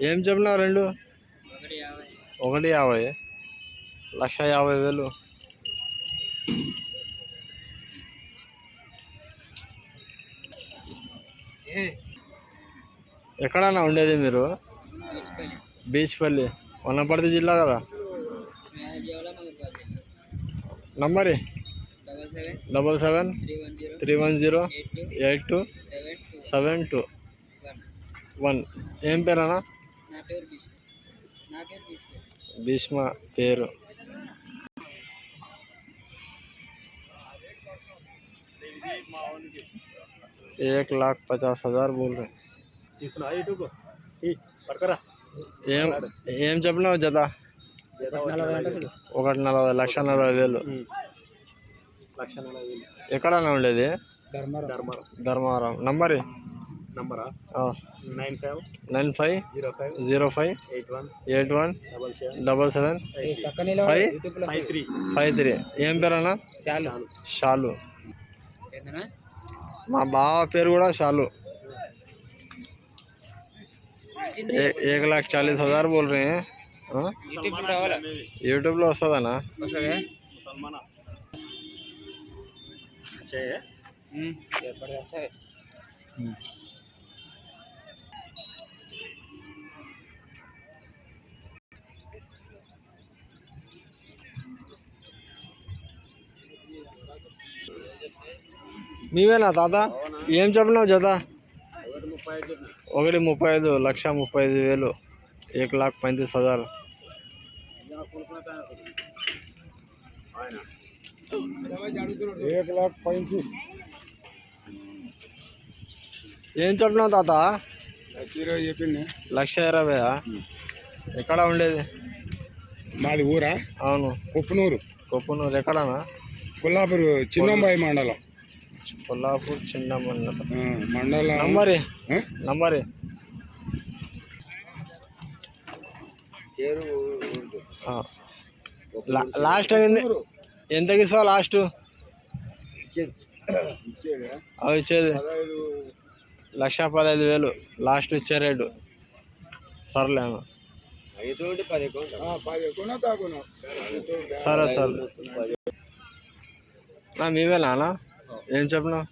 ఏం చెప్పినావు రెండు? 150. 1,50,000. ఎక్కడన్నా ఉండేది మీరు? బీచ్పల్లి, వనపర్తి జిల్లా కదా. నంబరి 77-310-8272. ఏం పేరన్నా? భీష్మ పేరు. ₹1,50,000 बोल रहे. ఏం చెప్పినావు జత? 1,40,00,000. ఎక్కడన్నా ఉండేది? ధర్మవరం. నంబరి 95-05-81-77-53. ఏం పేరన్నా? షాలు. మా బావ పేరు కూడా షాలు. 1,40,000 बोल रहे हैं. यूट्यूब లో వస్తుందనా? మీవేనా తాత? ఏం చెప్పినావు జత? 1,35,00,000. 1,35,000. 1,35,000. ఏం చెప్పినావు తాత? 1,20,000. ఎక్కడ ఉండేది? మాది ఊరా? అవును. కొప్పునూరు. ఎక్కడనా? కొల్లాపూర్ చిన్నంబాయి మండలం. కొల్లాపూర్ చిన్న మండలం. నంబరి లాస్ట్ ఎంతకి ఇస్తావు? లాస్ట్ అవి ఇచ్చేది 1,15,000. లాస్ట్ ఇచ్చే రేటు. సర్లేను. సరే సరే. మీవేనా? ఏం చెప్పినావు?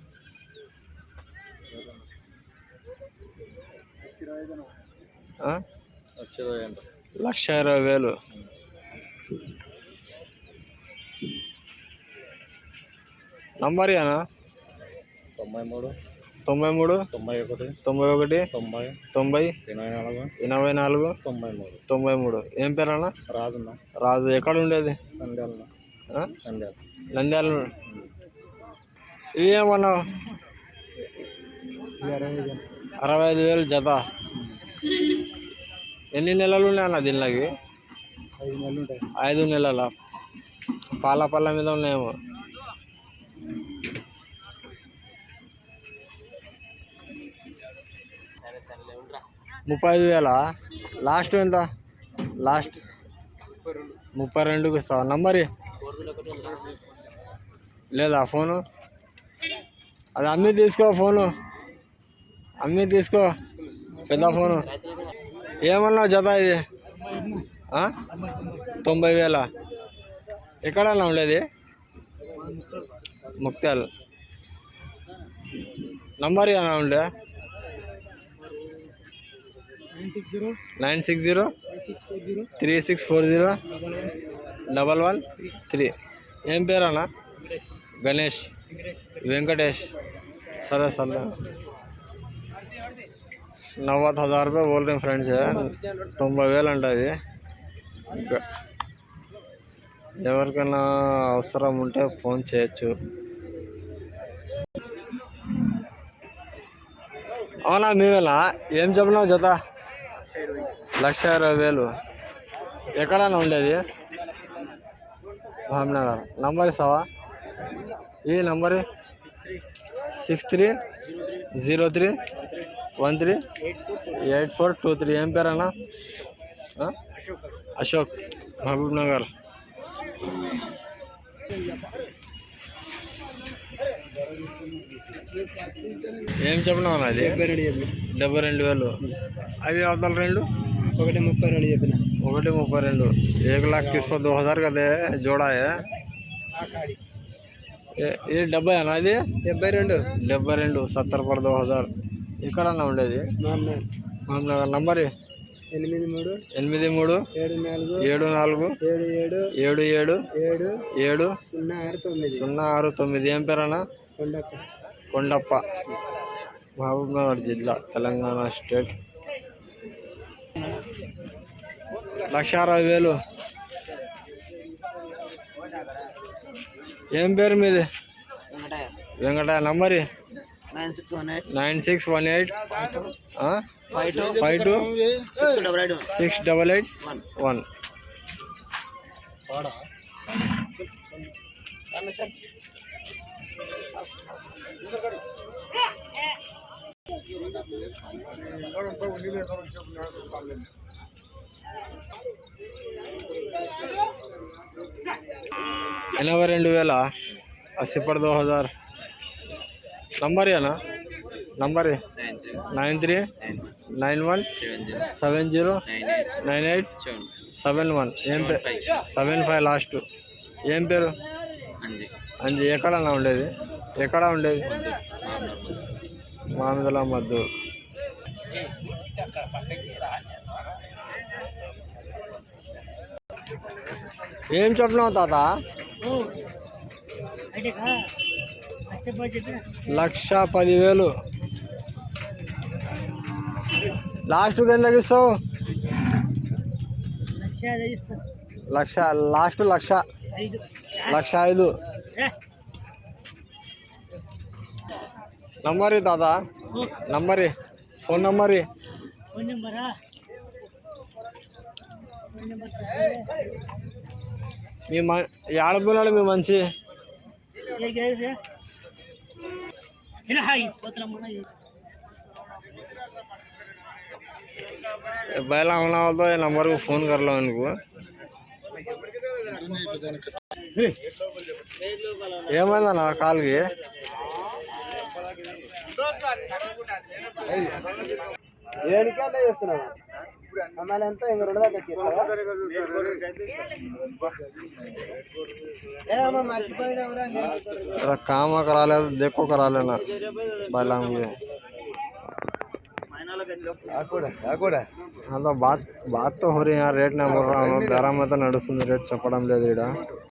1,20,000. నంబర్ అనా? 93 91 90 84 93. ఏం పేరన్నా? రాజు. ఎక్కడ ఉండేది? నంద్యాల. ఇవి ఏమన్నావు? 65,000 జత. ఎన్ని నెలలు ఉన్నాయన్న దీనిలోకి? 5 నెలల. పాల మీద ఉన్నాయేమో. ₹35,000. లాస్ట్ ఎంత? లాస్ట్ 32కి ఇస్తావా? నంబరి లేదా? ఫోను అది అమ్మి తీసుకో. ఫోను అమ్మి తీసుకో. పెద్ద ఫోను. ఏమన్నావు జత ఇది? 90,000. ఎక్కడన్నా ఉండేది? ముక్తాల్. నంబర్ ఏమన్నా ఉండే? 960-3640-113. ఏం పేరన్నా? గణేష్, వెంకటేష్. సరే సరే. 90,000 रुपये बोल रहे हैं फ्रेंड्स. 90,000 अंटది. ఎవరికైనా అవసరం ఉంటే ఫోన్ చేయొచ్చు. అవునా? మీవేనా? ఏం చెప్పినావు జత? 1,20,000. ఎక్కడన్నా ఉండేది? మహబూబ్నగర్. నంబర్ ఇస్తావా? ఈ నంబరు 6303138423. ఏం పేరన్నా? అశోక్, మహబూబ్నగర్. ఏం చెప్పినావు అది? 72,000. అవి అవతల రెండు 132 చెప్పిన. 132. 1,00,000 किस पर 2,000 का दे जोड़ा है. ये 70 है ना ఇది? 72. 72. 70 पर 2,000. ఎక్కడన్నా ఉండేది? మామూలుగా నంబర్ 83 83 74 74 77 77 7 7 069. ఏం పేరన్నా? కొండప్ప. కొండప్ప, మహబూబ్నగర్ జిల్లా, తెలంగాణ స్టేట్. 1,60,000. ఏం పేరు మీది? వెంకటయ్య. నంబరి 9618 52 688 1. ఎనభై 2,000. 80 पर 2,000. नंबर है ना? नंबर है 93 91 70 98 71. ఏం పేరు? 75 లాస్ట్. ఏం పేరు? అంజి. ఎక్కడన్నా ఉండేది? ఎక్కడ ఉండేది? మామిదల మద్దూరు. ఏం చెప్పినావు తాత? 1,10,000. లాస్ట్కి ఎందుకు ఇస్తావు? 1,00,000 లాస్ట్. 1,05,000. నంబర్ తాత, నంబర్, ఫోన్ నంబర్. మీ ఆడపిల్లడు మీ మంచి पहला होना हो तो ये नंबर को फोन कर लो इनको. ఏమైందా నా కాల్కి? ఏడికే చేస్తున్నావు అమ్మాయిలు ఎంత ఇంక 2 దాకా ఎక్కిస్తావా? काम करा ले, देखो करा लेना. पहला मुझे हाँ तो बात तो हो रही है यार. रेट नहीं बोल रहा हूँ. 11 में तो नడుస్తుంది. రేట్ చెప్పడం లేదు ఇక్కడ.